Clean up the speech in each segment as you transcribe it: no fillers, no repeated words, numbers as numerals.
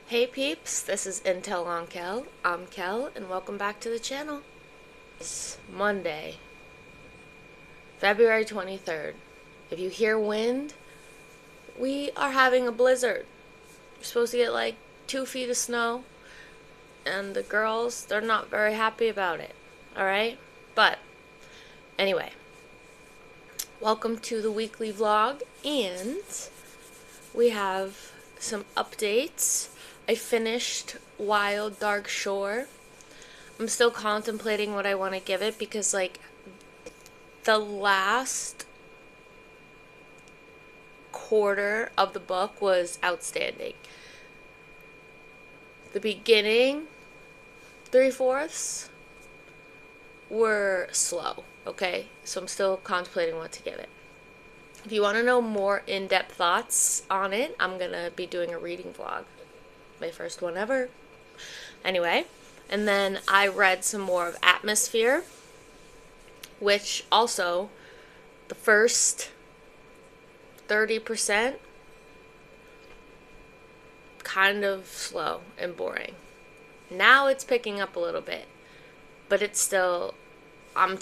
Hey peeps, this is Intel on Kel. I'm Kel, and welcome back to the channel. It's Monday, February 23rd. If you hear wind, we are having a blizzard. We're supposed to get like 2 feet of snow, and the girls, they're not very happy about it. Alright? But, anyway, welcome to the weekly vlog, and we have some updates. I finished Wild Dark Shore. I'm still contemplating what I want to give it because, like, the last quarter of the book was outstanding. The beginning, 3/4 were slow, okay? So I'm still contemplating what to give it. If you want to know more in-depth thoughts on it, I'm going to be doing a reading vlog. My first one ever. Anyway, and then I read some more of Atmosphere, which also, the first 30%, kind of slow and boring. Now it's picking up a little bit, but it's still, I'm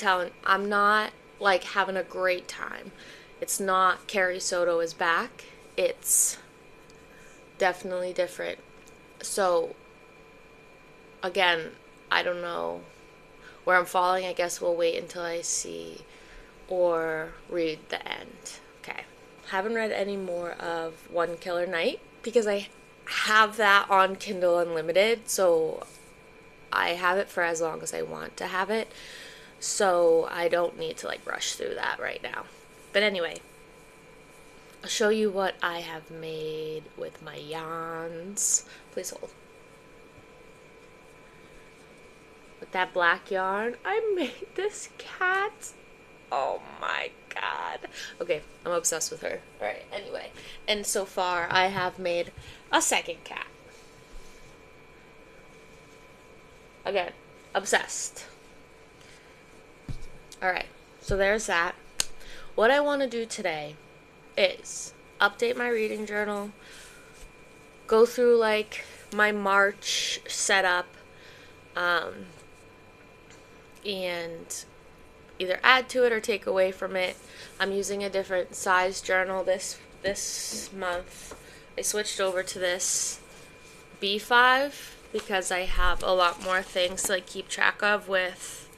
not like having a great time. It's not Carrie Soto is back. It's definitely different. So, again, I don't know where I'm falling. I guess we'll wait until I see or read the end. Okay. Haven't read any more of One Killer Night because I have that on Kindle Unlimited. So, I have it for as long as I want to have it. So, I don't need to like rush through that right now. But anyway, I'll show you what I have made with my yarns. Please hold. With that black yarn, I made this cat. Oh my god. Okay, I'm obsessed with her. Alright, anyway. And so far, I have made a second cat. Again, obsessed. Alright, so there's that. What I want to do today is update my reading journal, go through like my March setup, and either add to it or take away from it. I'm using a different size journal this month. I switched over to this B5 because I have a lot more things to like keep track of with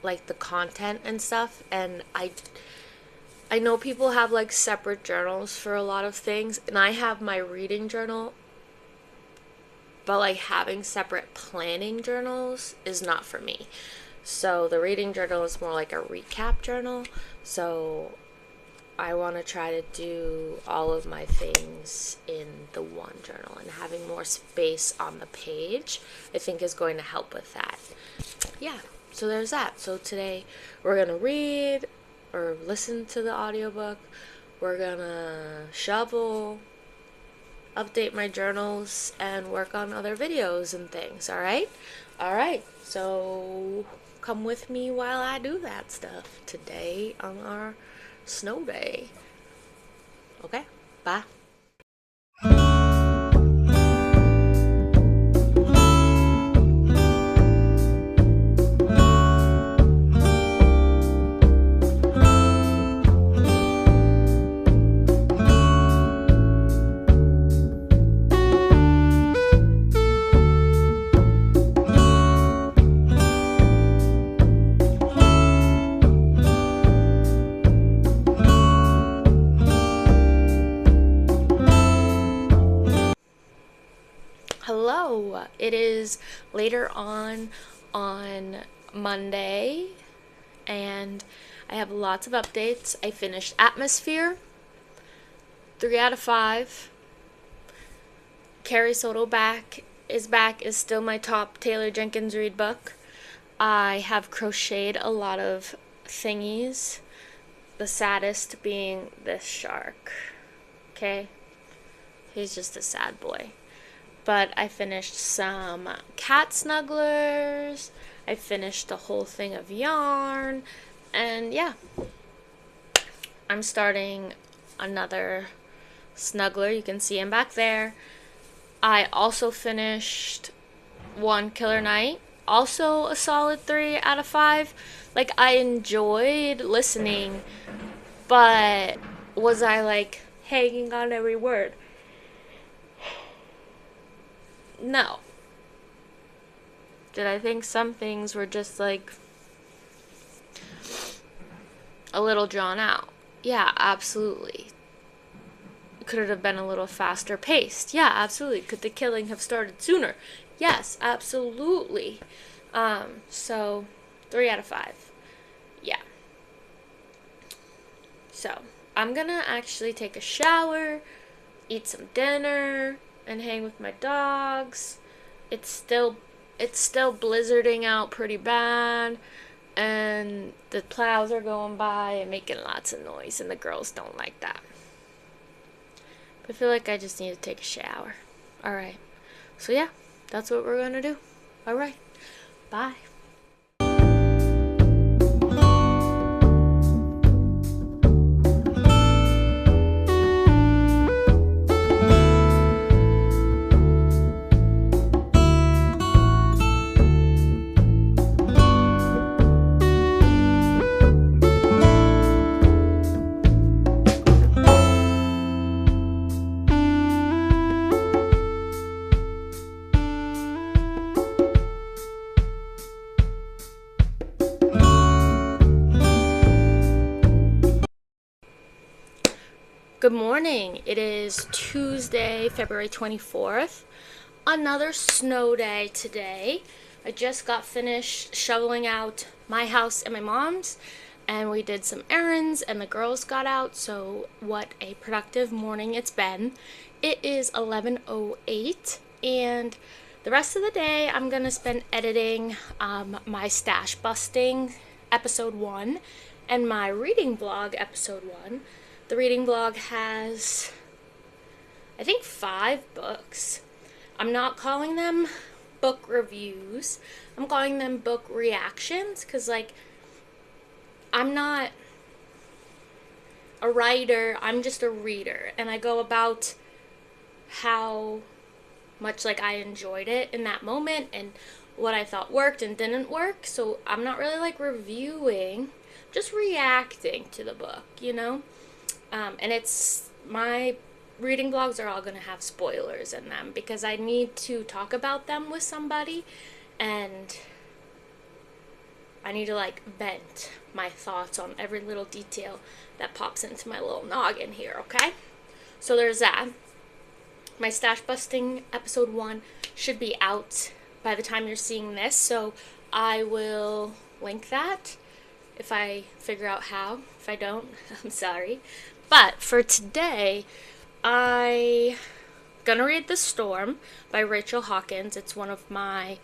like the content and stuff, and I know people have like separate journals for a lot of things, and I have my reading journal, but like having separate planning journals is not for me. So the reading journal is more like a recap journal, so I want to try to do all of my things in the one journal, and having more space on the page I think is going to help with that. Yeah. So there's that. So today we're going to read or listen to the audiobook. We're going to shovel, update my journals, and work on other videos and things. Alright? Alright. So come with me while I do that stuff today on our snow day. Okay? Bye. Hello, it is later on Monday, and I have lots of updates. I finished Atmosphere, 3 out of 5. Carrie Soto is still my top Taylor Jenkins Reid book. I have crocheted a lot of thingies, the saddest being this shark. Okay? He's just a sad boy. But I finished some cat snugglers. I finished a whole thing of yarn. And yeah, I'm starting another Snuggler. You can see him back there. I also finished One Killer Night. Also a solid 3 out of 5. Like, I enjoyed listening, but was I like hanging on every word? No. Did I think some things were just like a little drawn out? Yeah, absolutely. Could it have been a little faster paced? Yeah, absolutely. Could the killing have started sooner? Yes, absolutely. So 3 out of 5. Yeah. So I'm gonna actually take a shower, eat some dinner, and hang with my dogs. It's still blizzarding out pretty bad, and the plows are going by and making lots of noise, and the girls don't like that. I feel like I just need to take a shower. Alright. So yeah, that's what we're gonna do. Alright. Bye. Good morning. It is Tuesday, February 24th. Another snow day today. I just got finished shoveling out my house and my mom's, and we did some errands, and the girls got out, so what a productive morning it's been. It is 11:08, and the rest of the day I'm going to spend editing my stash busting episode 1 and my reading vlog episode 1. The reading vlog has, I think, 5 books. I'm not calling them book reviews. I'm calling them book reactions because, like, I'm not a writer. I'm just a reader. And I go about how much, like, I enjoyed it in that moment and what I thought worked and didn't work. So I'm not really, like, reviewing, just reacting to the book, you know? And it's, my reading vlogs are all going to have spoilers in them because I need to talk about them with somebody and I need to, like, vent my thoughts on every little detail that pops into my little noggin here, okay? So there's that. My stash busting episode 1 should be out by the time you're seeing this, so I will link that if I figure out how. If I don't, I'm sorry. But for today, I'm gonna read The Storm by Rachel Hawkins. It's one of my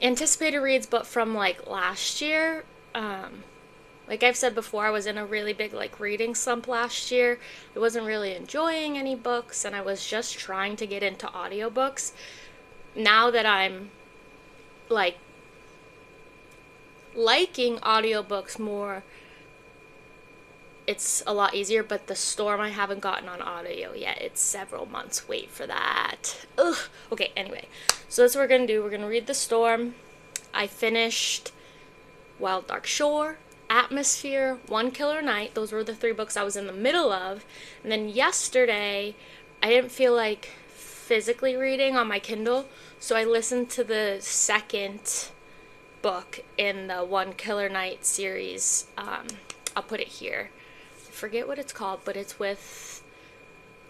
anticipated reads, but from, like, last year. Like I've said before, I was in a really big, like, reading slump last year. I wasn't really enjoying any books, and I was just trying to get into audiobooks. Now that I'm, like, liking audiobooks more, it's a lot easier, but The Storm I haven't gotten on audio yet. It's several months wait for that. Ugh. Okay, anyway. So that's what we're going to do. We're going to read The Storm. I finished Wild Dark Shore, Atmosphere, One Killer Night. Those were the 3 books I was in the middle of. And then yesterday, I didn't feel like physically reading on my Kindle, so I listened to the second book in the One Killer Night series. I'll put it here. I forget what it's called, but it's with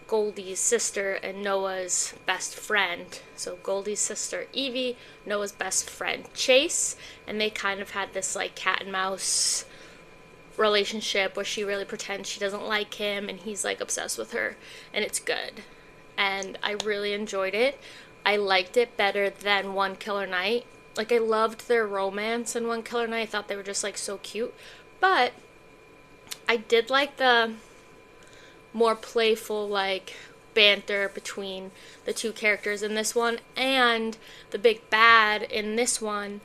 Goldie's sister and Noah's best friend. So Goldie's sister Evie, Noah's best friend Chase, and they kind of had this, like, cat and mouse relationship where she really pretends she doesn't like him and he's, like, obsessed with her, and it's good. And I really enjoyed it. I liked it better than One Killer Night. Like, I loved their romance in One Killer Night. I thought they were just, like, so cute. But I did like the more playful, like, banter between the 2 characters in this one, and the big bad in this one.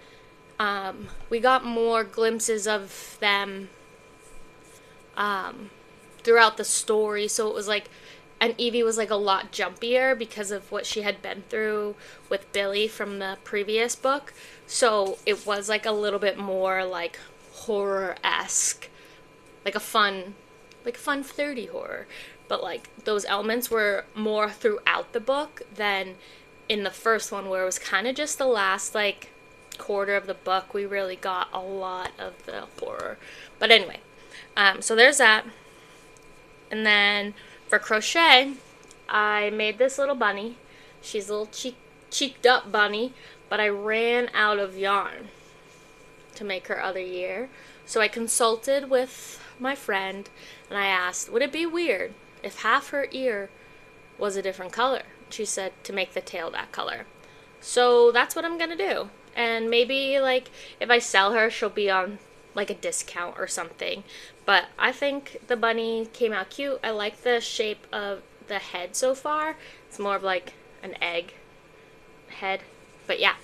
We got more glimpses of them throughout the story. So it was like, and Evie was like a lot jumpier because of what she had been through with Billy from the previous book. So it was like a little bit more like horror-esque, like a fun 30 horror. But like those elements were more throughout the book than in the first one, where it was kind of just the last like quarter of the book we really got a lot of the horror. But anyway, so there's that. And then for crochet, I made this little bunny. She's a little cheeked up bunny, but I ran out of yarn to make her other ear. So I consulted with my friend and I asked, would it be weird if half her ear was a different color? She said to make the tail that color. So that's what I'm gonna do. And maybe like if I sell her, she'll be on like a discount or something. But I think the bunny came out cute. I like the shape of the head so far. It's more of like an egg head. But yeah.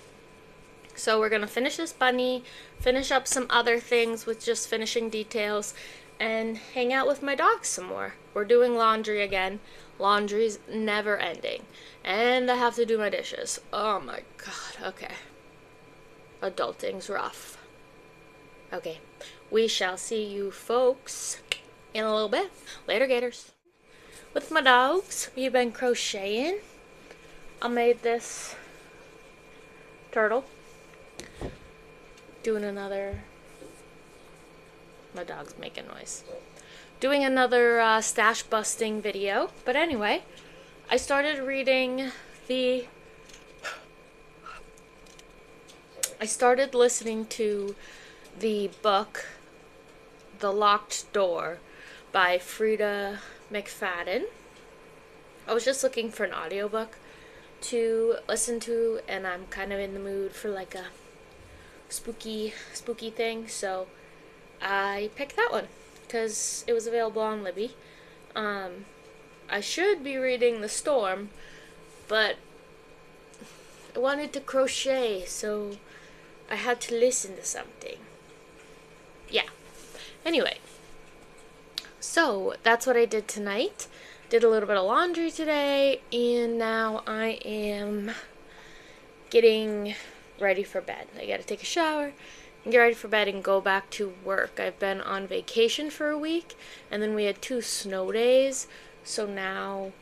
So we're gonna finish this bunny, finish up some other things with just finishing details, and hang out with my dogs some more. We're doing laundry again. Laundry's never ending. And I have to do my dishes. Oh my god, okay. Adulting's rough. Okay, we shall see you folks in a little bit. Later, gators. With my dogs, we've been crocheting. I made this turtle. Doing another... My dog's making noise. Doing another stash busting video. But anyway, I started reading the... I started listening to the book, The Locked Door by Frida McFadden. I was just looking for an audiobook to listen to, and I'm kind of in the mood for like a spooky thing, so I picked that one because it was available on Libby. I should be reading The Storm, but I wanted to crochet, so I had to listen to something. Yeah. Anyway, so that's what I did tonight. Did a little bit of laundry today, and now I am getting ready for bed. I gotta take a shower and get ready for bed and go back to work. I've been on vacation for a week, and then we had 2 snow days, so now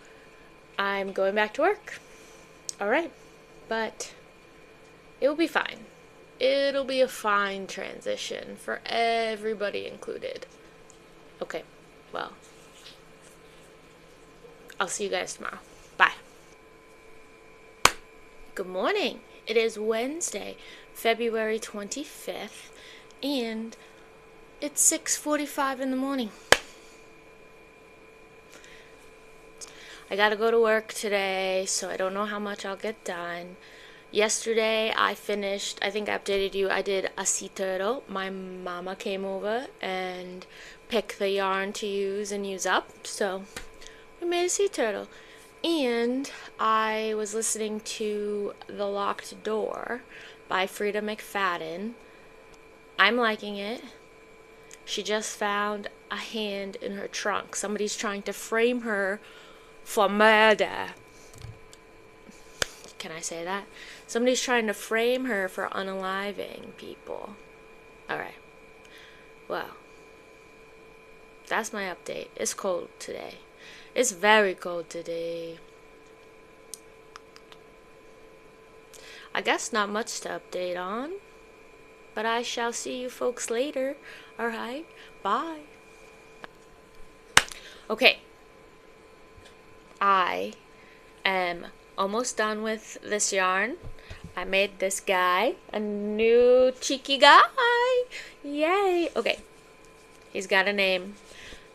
I'm going back to work. Alright, but it will be fine. It'll be a fine transition for everybody included. Okay, well, I'll see you guys tomorrow. Bye. Good morning. It is Wednesday, February 25th, and it's 6:45 in the morning. I gotta go to work today, so I don't know how much I'll get done. Yesterday I finished, I think I updated you, I did a sea turtle. My mama came over and picked the yarn to use and use up, so we made a sea turtle. And I was listening to The Locked Door by Frida McFadden. I'm liking it. She just found a hand in her trunk. Somebody's trying to frame her for murder. Can I say that? Somebody's trying to frame her for unaliving people. Alright. Well, that's my update. It's cold today. It's very cold today. I guess not much to update on. But I shall see you folks later. Alright? Bye. Okay. I am almost done with this yarn. I made this guy a new cheeky guy. Yay. Okay. He's got a name.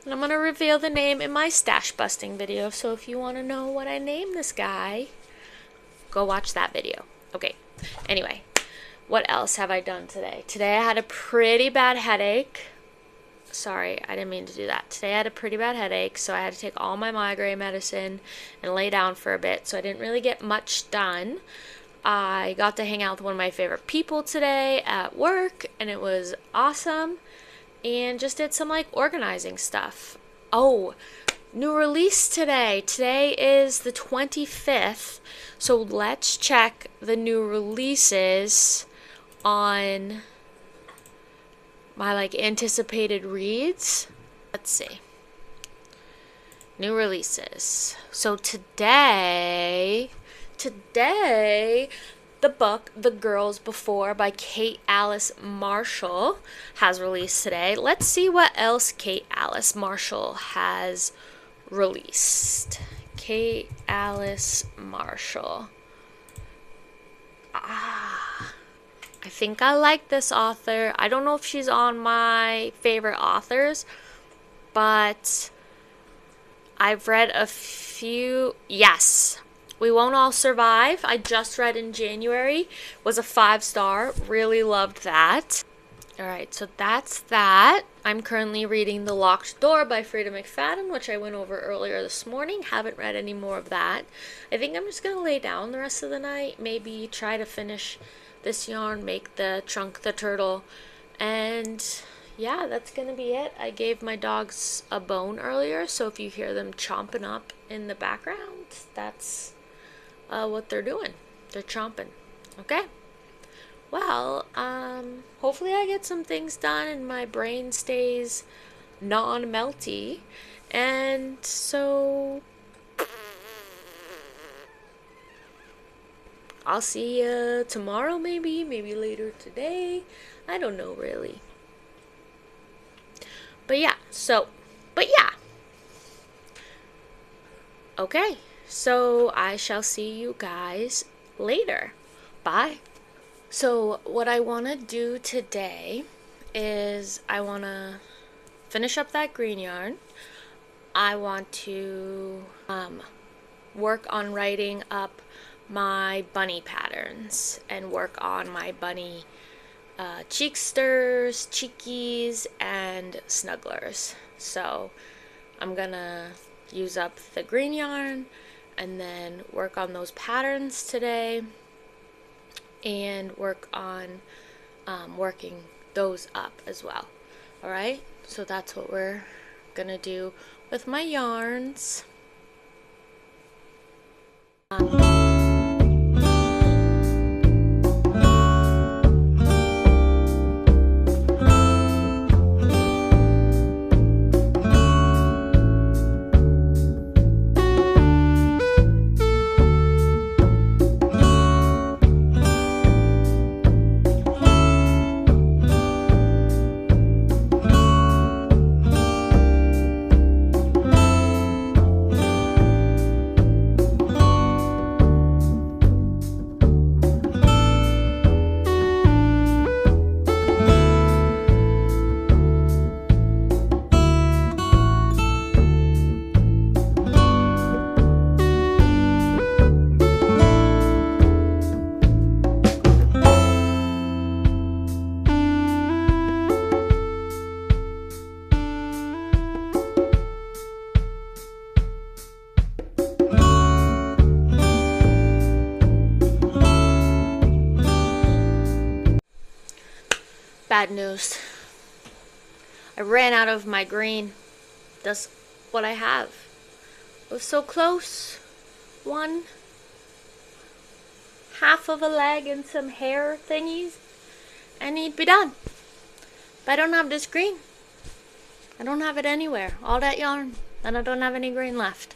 And I'm going to reveal the name in my stash busting video. So if you want to know what I named this guy, go watch that video. Okay. Anyway, what else have I done today? Today I had a pretty bad headache. Sorry, I didn't mean to do that. Today I had a pretty bad headache, so I had to take all my migraine medicine and lay down for a bit, so I didn't really get much done. I got to hang out with one of my favorite people today at work, and it was awesome, and just did some like organizing stuff. Oh, new release today. Today is the 25th. So let's check the new releases on my like anticipated reads. Let's see. New releases. So today, the book The Girls Before by Kate Alice Marshall has released today. Let's see what else Kate Alice Marshall has released. Kate Alice Marshall. I think I like this author. I don't know if she's on my favorite authors, but I've read a few. Yes, We Won't All Survive. I just read in January. Was a 5-star. Really loved that. Alright, so that's that. I'm currently reading The Locked Door by Frida McFadden, which I went over earlier this morning. Haven't read any more of that. I think I'm just going to lay down the rest of the night. Maybe try to finish this yarn, make the Trunk the Turtle, and yeah, that's going to be it. I gave my dogs a bone earlier, so if you hear them chomping up in the background, that's what they're doing. They're chomping. Okay? Well, hopefully I get some things done and my brain stays non-melty. And so I'll see you tomorrow maybe later today. I don't know really. But yeah. Okay, so I shall see you guys later. Bye. So what I want to do today is I want to finish up that green yarn. I want to work on writing up my bunny patterns and work on my bunny cheeksters, cheekies, and snugglers. So I'm gonna use up the green yarn and then work on those patterns today and work on working those up as well. Alright, so that's what we're gonna do with my yarns. Bad news. I ran out of my green. That's what I have. It was so close. 1/2 of a leg and some hair thingies, and he'd be done. But I don't have this green. I don't have it anywhere. All that yarn, and I don't have any green left.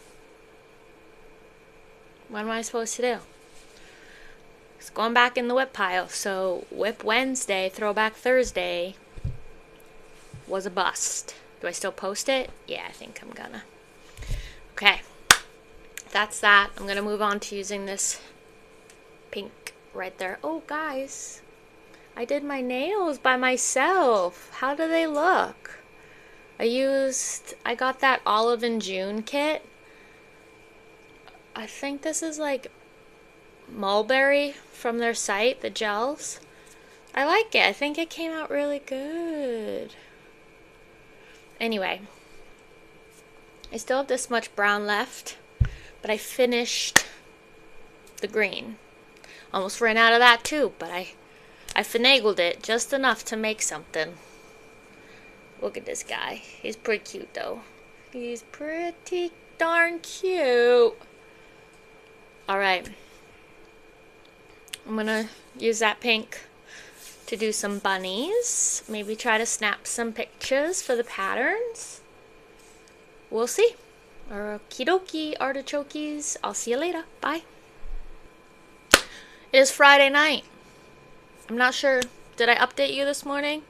What am I supposed to do? It's going back in the whip pile. So Whip Wednesday, Throwback Thursday was a bust. Do I still post it? Yeah, I think I'm gonna. Okay, that's that. I'm gonna move on to using this pink right there. Oh, guys, I did my nails by myself. How do they look? I got that Olive and June kit. I think this is like mulberry from their site, the gels. I like it. I think it came out really good. Anyway, I still have this much brown left, but I finished the green. Almost ran out of that too, but I finagled it just enough to make something. Look at this guy. He's pretty cute though. He's pretty darn cute. Alright. I'm gonna use that pink to do some bunnies. Maybe try to snap some pictures for the patterns. We'll see. Okie dokie, artichokes. I'll see you later. Bye. It is Friday night. I'm not sure. Did I update you this morning?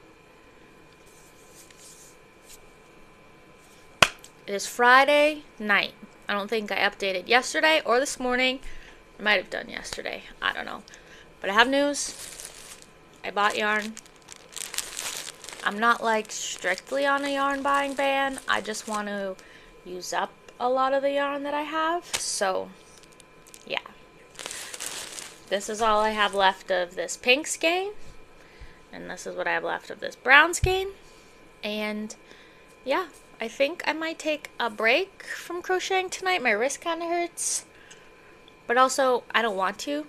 It is Friday night. I don't think I updated yesterday or this morning. I might have done yesterday. I don't know. But I have news. I bought yarn. I'm not like strictly on a yarn buying ban. I just want to use up a lot of the yarn that I have. So, yeah. This is all I have left of this pink skein. And this is what I have left of this brown skein. And, yeah. I think I might take a break from crocheting tonight. My wrist kind of hurts. But also, I don't want to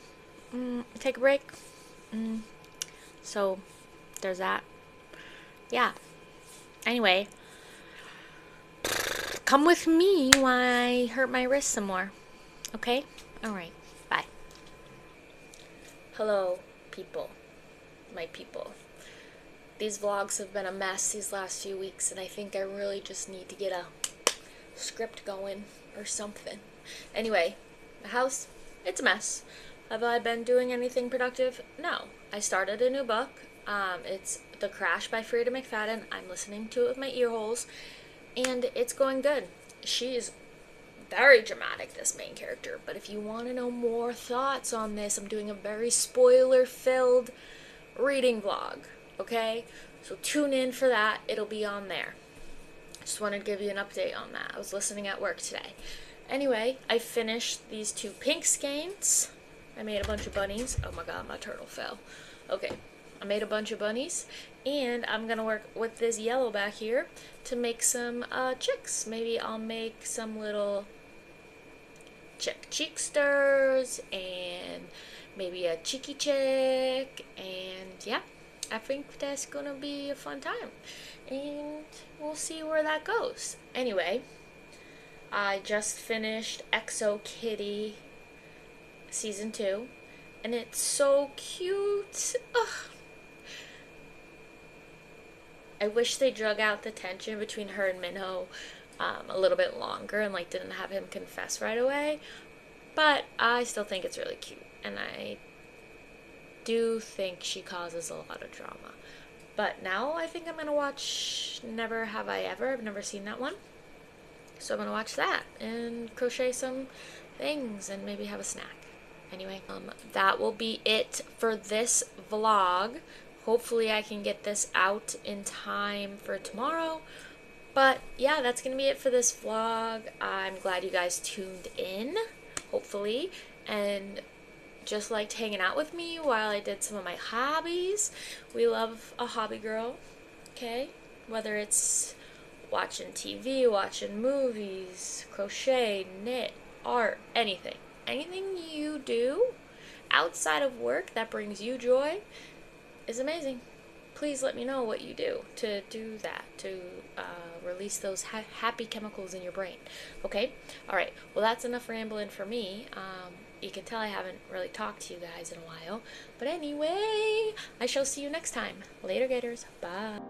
take a break. So, there's that. Yeah. Anyway, come with me while I hurt my wrist some more. Okay? Alright. Bye. Hello, people. My people. These vlogs have been a mess these last few weeks, and I think I really just need to get a script going or something. Anyway, the house, it's a mess. Have I been doing anything productive? No. I started a new book. It's The Crash by Frida McFadden. I'm listening to it with my ear holes, and it's going good. She is very dramatic, this main character, but if you want to know more thoughts on this, I'm doing a very spoiler-filled reading vlog. Okay, so tune in for that. It'll be on there. Just wanted to give you an update on that. I was listening at work today. Anyway, I finished these two pink skeins. I made a bunch of bunnies. Oh my god, my turtle fell. Okay, I made a bunch of bunnies, and I'm gonna work with this yellow back here to make some chicks. Maybe I'll make some little cheek stirs, and maybe a cheeky chick, and yeah. I think that's gonna be a fun time, and we'll see where that goes. Anyway, I just finished Exo Kitty Season 2, and it's so cute. Ugh. I wish they drug out the tension between her and Minho a little bit longer and like didn't have him confess right away, but I still think it's really cute, and I do think she causes a lot of drama. But now I think I'm gonna watch Never Have I Ever. I've never seen that one, so I'm gonna watch that and crochet some things and maybe have a snack. Anyway, that will be it for this vlog. Hopefully I can get this out in time for tomorrow. But yeah, that's gonna be it for this vlog. I'm glad you guys tuned in, hopefully, and just liked hanging out with me while I did some of my hobbies. We love a hobby girl, okay? Whether it's watching TV, watching movies, crochet, knit, art, anything. Anything you do outside of work that brings you joy is amazing. Please let me know what you do to do that, to release those happy chemicals in your brain, okay? Alright, well that's enough rambling for me. You can tell I haven't really talked to you guys in a while. But anyway, I shall see you next time. Later, Gators. Bye.